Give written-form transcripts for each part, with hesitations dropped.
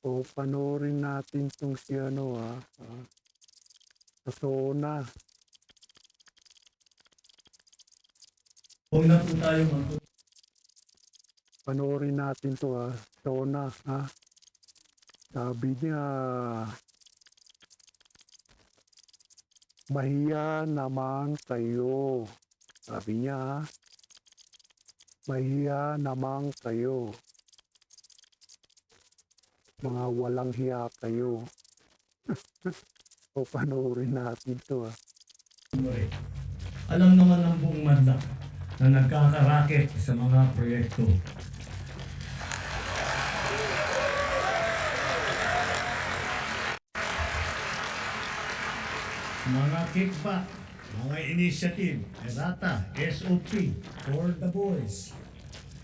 O panoorin natin 'tong si ano, sa SONA. Huwag na po tayo Panoorin natin 'to, SONA, Sabi niya, "Mahiya naman kayo." Sabi niya, "Mahiya naman kayo. Mga walang hiya kayo." O panoorin natin 'to, Alam naman ng buong madla na nagkakaraket sa mga proyekto. Mga kickback, mga initiative, errata, SOP, for the boys.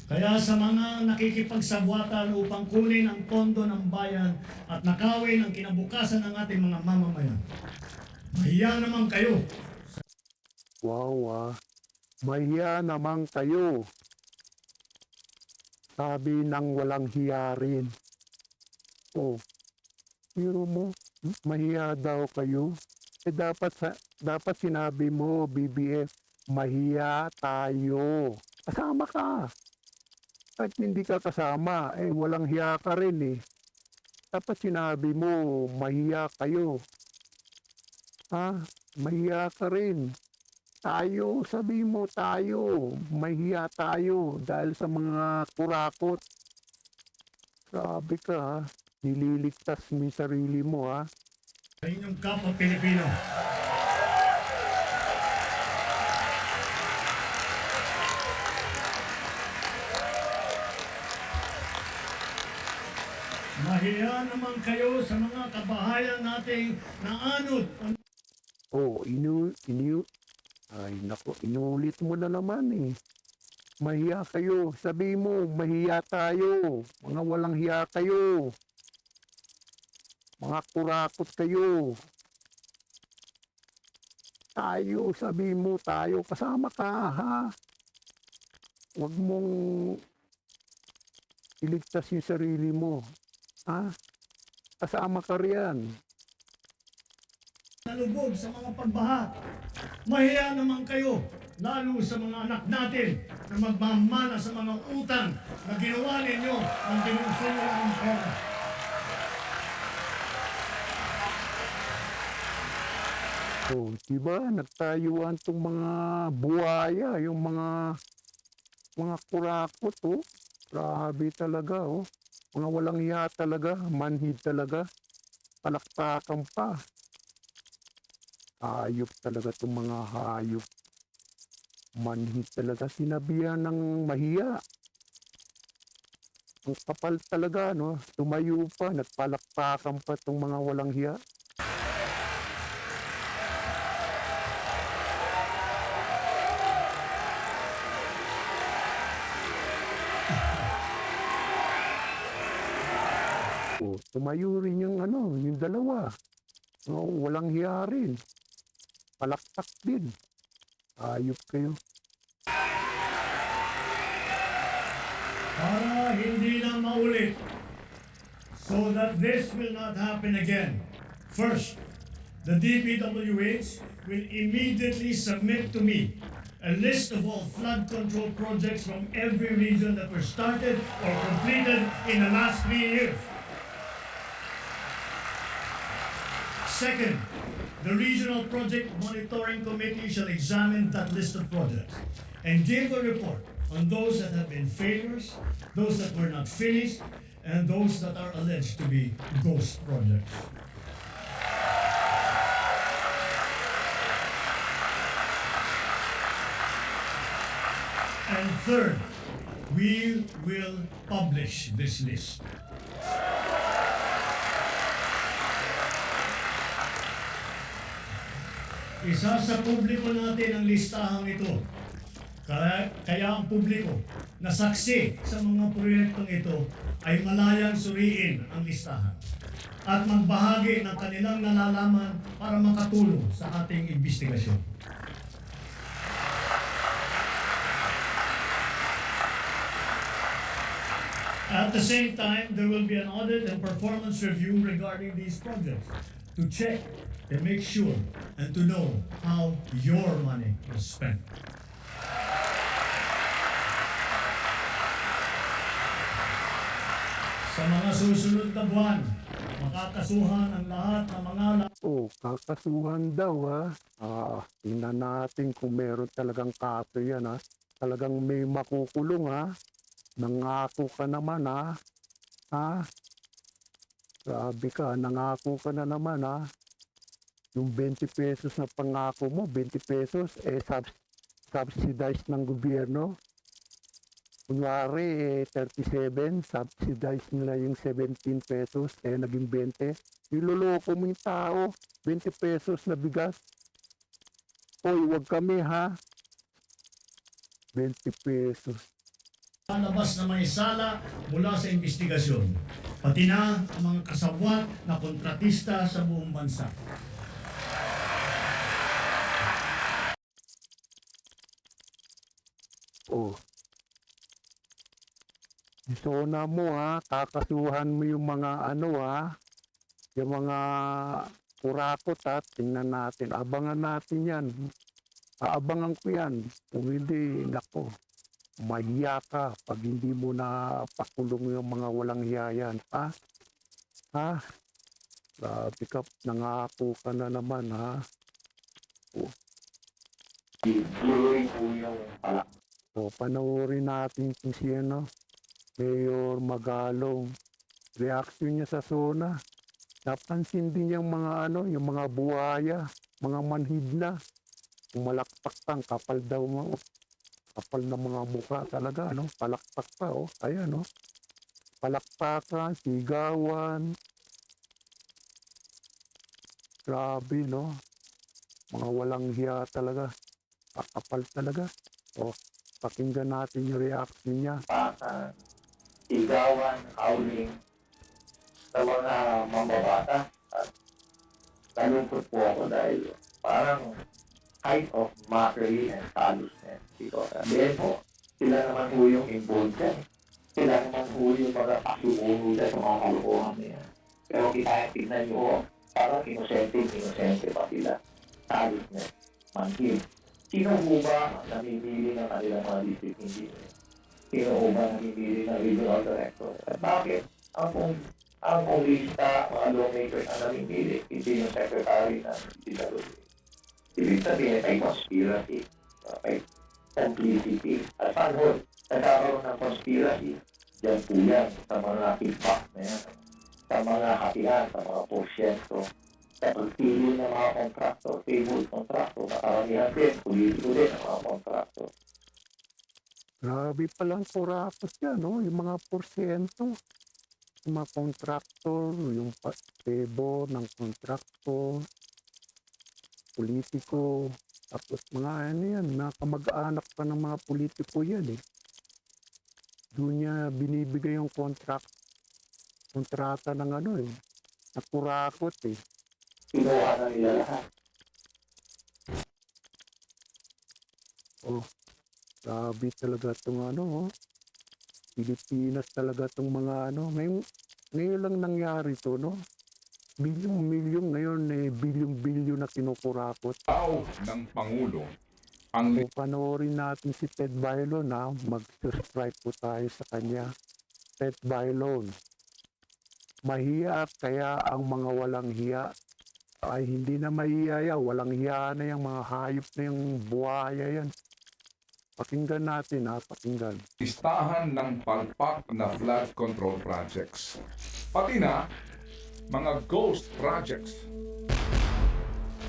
Kaya sa mga nakikipagsabwatan upang kunin ang pondo ng bayan at nakawin ang kinabukasan ng ating mga mamamayan, mahiya naman kayo. Wow, "Mahiya naman kayo." Sabi ng walang hiya rin. Oh, biro mo, mahiya daw kayo. Dapat sinabi mo, BBF, mahiya tayo. Kasama ka. At hindi ka kasama, walang hiya ka rin eh. Dapat sinabi mo, mahiya kayo. Mahiya ka rin. Tayo, sabi mo tayo. Mahiya tayo dahil sa mga kurakot. Grabe ka Nililigtas mo yung sarili mo Sa inyong kapwa Pilipino. Mahiya naman kayo sa mga kabahayan nating naanod. Inulit mo na naman eh. Mahiya kayo. Sabi mo, mahiya tayo. Mga walang hiya kayo. Mga kurakot kayo. Tayo, sabi mo, tayo. Kasama ka, Huwag mong iligtas yung sarili mo. Kasama ka riyan. Nalubog sa mga pagbaha. Mahiya naman kayo, lalo sa mga anak natin na magmamana sa mga utang na ginawa ninyo ng dinunsulo ng pera. Diba? Nagtayuan tong mga buhaya, yung mga kurakot, Grabe talaga, Mga walang hiya talaga, manhid talaga. Palakpakan pa. Hayop talaga tong mga hayop. Manhid talaga. Sinabihan ng mahiya. Ang kapal talaga, Tumayo pa, nagpalakpakan pa tong mga walang hiya. Tumayo rin yung dalawa. Walang hiya rin. Palakpak din. Ayop kayo. Para hindi na maulit, so that this will not happen again. First, the DPWH will immediately submit to me a list of all flood control projects from every region that were started or completed in the last 3 years. Second, the Regional Project Monitoring Committee shall examine that list of projects and give a report on those that have been failures, those that were not finished, and those that are alleged to be ghost projects. And third, we will publish this list. Isa sa publiko natin ang listahang ito. Kaya ang publiko na saksi sa mga proyektong ito ay malayang suriin ang listahan at magbahagi ng kanilang nalalaman para makatulong sa ating investigasyon. At the same time, there will be an audit and performance review regarding these projects to check and make sure and to know how your money was spent. Sa mga susunod na buwan, makakasuhan ang lahat ng mga Kakasuhan daw ha. Tingnan natin kung meron talagang kaso yan ha. Talagang may makukulong ha. Nangako ka naman ha. Ha? Grabe ka, nangako ka na naman ha. Yung 20 pesos na pangako mo, 20 pesos, subsidized ng gobyerno. Kunwari, 37, subsidized nila yung 17 pesos, naging 20. Niloloko mo yung tao, 20 pesos na bigas. Hoy, wag kami ha. 20 pesos. lalabas na may sala mula sa investigasyon, pati na ang mga kasabwat na kontratista sa buong bansa. Isona mo ha, kakasuhan mo yung mga yung mga kurakot ha, tingnan natin, abangan natin yan. Aabangan ko yan, kung hindi, nako, mahiya ka pag hindi mo na pakulong yung mga walang hiya yan, ha? Ha? Grabe ka, nangako ka na naman, ha? Panoorin natin kung sino. Mayor Magalong, reaction niya sa SONA. Napansin din yung mga yung mga buhaya, mga manhid na. Malakpak pang kapal daw mo. Kapal na mga mukha talaga, palakpak pa, ayan, palakpakan, sigawan. Grabe, mga walang hiya talaga. Kapal talaga. Pakinggan natin yung reaction niya. Sigawan, howling sa mga mambabata. At nalungkot po ako dahil parang height of mockery and callousness. Because then po, sila naman po yung involved yan. Sila naman po yung mga pasuunulan sa mga kalokohan niya. Pero tignan nyo, parang inosente pa sila. Callousness, manhid. Sino po ba namimili ng kanilang mga district engineer? Sino po ba namimili ng regional director? At bakit ang lista, mga lawmakers ang namimili, hindi yung secretary ng DWA? Ibig sabihin ay conspiracy, ay complicity. At saan ho, nagkakaroon ng conspiracy, dyan po yan sa mga kickback na yan, sa mga hatian, sa mga porsyento, sa pagpili ng mga kontraktor, favorite kontraktor, makaramihan din, politiko din ang mga kontraktor. Grabe palang kurakot yan, yung mga porsyento. Yung mga kontraktor, yung patebo ng kontraktor, politiko, tapos mga yan, nakamag-anak pa ng mga politiko yan Doon niya binibigay yung kontrata ng na kurakot Kinuha na nila lahat. Grabe talaga itong Pilipinas talaga itong mga ngayon lang nangyari to, Milyong ngayon bilyong-bilyon na kinukurakot. Ng Pangulo ang Panoorin natin si Ted Bailon mag-subscribe po tayo sa kanya. Ted Bailon, mahiya kaya ang mga walang hiya ay hindi na mahiya, walang hiya na yung mga hayop na yung buhaya yan. Pakinggan natin pakinggan. listahan ng palpak na flood control projects. Pati na mga ghost projects.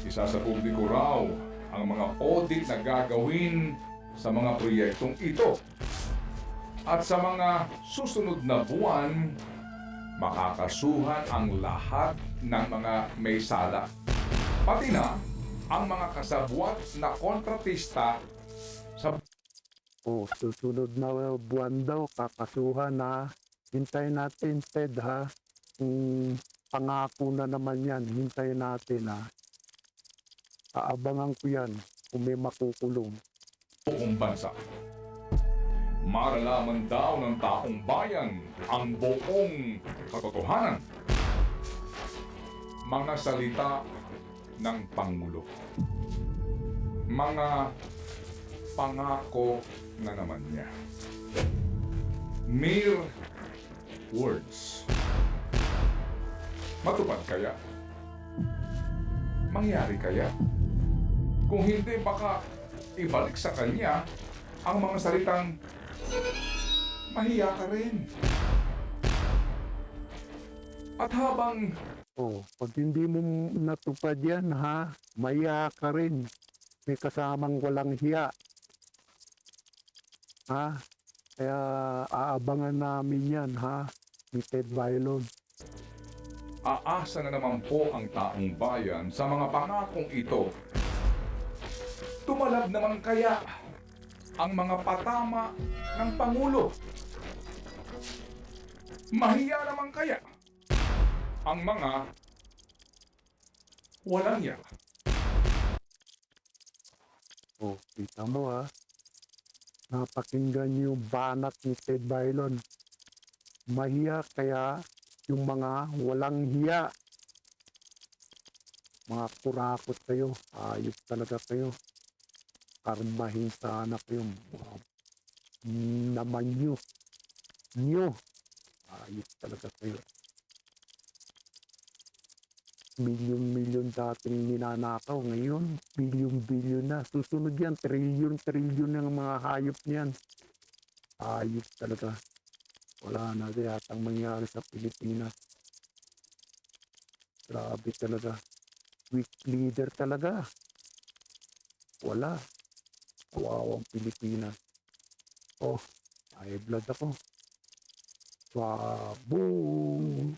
Isa sa publiko raw ang mga audit na gagawin sa mga proyektong ito. At sa mga susunod na buwan, makakasuhan ang lahat ng mga may sala. Pati na ang mga kasabwat na kontratista sa Susunod na buwan daw, kakasuhan Hintayin natin, Ted, pangako na naman yan. Hintayin natin, Aabangan ko yan kung may makukulong. buong bansa. Maralaman daw ng taong bayan ang buong katotohanan. Mga salita ng Pangulo. Mga pangako na naman niya. Mere words. Matupad kaya? Mangyari kaya? Kung hindi, baka ibalik sa kanya ang mga salitang mahiya ka rin. At habang Pag hindi mo natupad yan, ha, maya ka rin. May kasamang walang hiya. Ha? Kaya aabangan namin yan, ha, ni Ted Bailon. aasa na naman po ang taong bayan sa mga pangakong ito, tumalab naman kaya ang mga patama ng Pangulo? Mahiya naman kaya ang mga walang ya? Kita mo, ha. Napakinggan yung banat ni Ted Bailon. Mahiya kaya yung mga walang hiya. Mga kurakot kayo. Ayos talaga kayo. Karmahin sana kayo. Naman nyo. Ayos talaga kayo. Milyon-milyon dating ninanakaw. Ngayon, bilyon-bilyon na. Susunod yan, trilyon-trilyon ng mga hayop niyan. Ayos talaga. Wala na yatang mangyari sa Pilipinas. Grabe talaga. Weak leader talaga. Wala. Kawawang Pilipinas. High blood ako. Baboom!